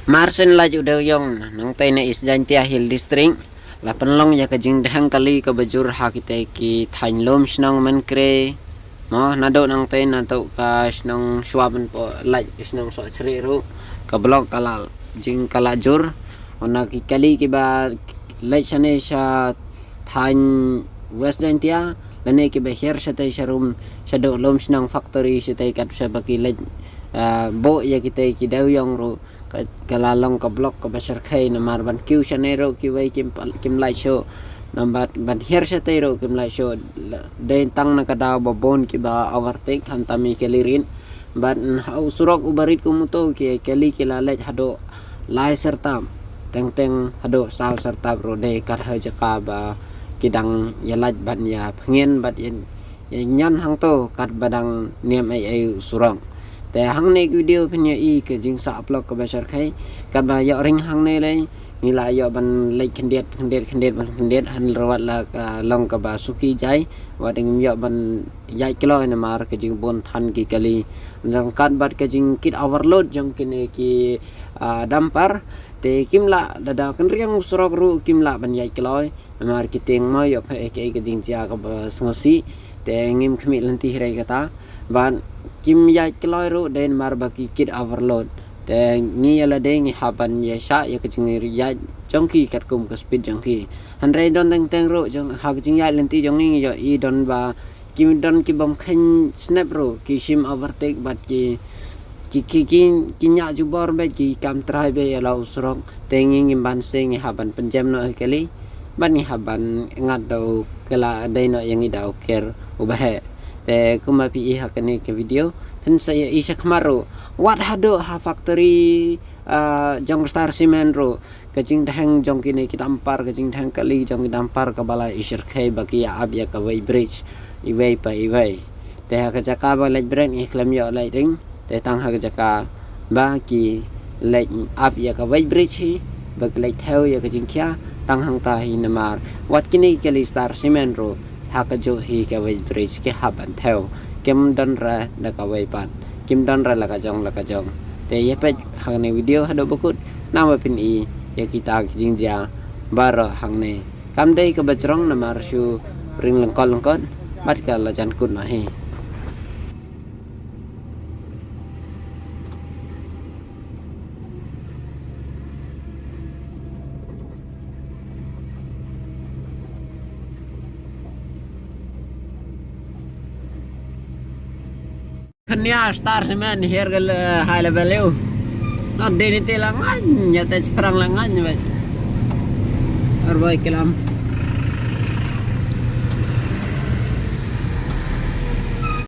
Marsen laju daw yung nang tay na Isdantia Hill District. Lapanlong ya kajing dahang kali ka bajur ha kita ki thain lom snang man kre. Mo nado nang tay na to ka snang swaban po laj snang so sriru ka blok kalal jing kalajur ona ki kali ki ba laj sane sa thain West Dantia lane ki ba her sa tay sa room sa do lom snang factory sa tay kat sa baki laj bo ya kita ki daw yung ro kalalong ka blok ka basar kay na marban kiw siya nero kiway kim lai show nambat ban her siya tayo kim lai show dahin tang nakadaw babon ki ba overtake hantami kalirin ban surok ubarit kumuto ki kali kilalet hado lai serta teng hado saw serta bro de karha jaka ba kidang yalat ban ya pengen bat yan hang to kat badang niam ay surangแต่หังในวิดีโอเป็นอย่างอีกจึงสับล็อกกับชาร์ไข่กับบ่ายริงหังในเลยนี่ละยอบันเลยคันเด็ดหันรวัดละลองกับบ่าสุกี้ใจว่าดึงยอบันใหญ่กล้อยนะมาร์กจึงบนทันกี่กะลีดังการบัดก็จึงคิดโอเวอร์โหลดจังกินกี่ดัมปาร์แต่กิมละดาดากันเรียงสรอกรู้กิมละบันใหญ่กล้อยมาร์กเตียงไม่ยกให้ก็จึงจะกับสงสีแต่งิมขมิลันตีไรก็ตาบ้านกิมยายกลอยรู้เดินมาบกิคิดโอเวอร์โหลดแต่งี้อะไรเด้งหาบันยาชาอยากจึงยายจงกี้กัดกุมกับสปีดจงกี้ฮันไรดอนแต่งรู้จงหากจึงยายลันตีจงนี้ยอีดอนบากิมดอนกิบอมขันสแนปรู้กิชิมโอเวอร์เทคบัดกินยาจูบอร์เบกิกำตรายเบยเราสรกแต่งี้งิมบันเซงหาบันเป็นเจมโนเฮกลีบันนี้หาบันงัดดาวกลาได้โนยังงี้ดาวเคร์อุบะเหแต่ก็มาพี่หากันในวิดีโอเพิ่นsaya isa kemaru wat hado ha factory jong star cement ro kajing dahang jong kini kidampar kajing dahang kali jong kidampar ka bala isir khai baki ab ya ka way bridge iway pa iway te ha ka jaka ba lej brand iklam yo lej ring te tang ha ka jaka ba ki lej ab ya ka way bridge bag lej theo ya kajing kya tang hang ta hi namar wat kini kali star cement ro haka jo hi ka way bridge ke haban theo kim don ra da ka way pan kim don ra la ka jong te ye pe hang ne video hado bukut nama pin i ya kita jingjia baro hang ne kam dei ka bajrong na marshu ring lengkol bat ka la jan kun na he Kanya star semen here gal high level yo. Not deni telangan nyata seperang langan bet. Arbai kelam.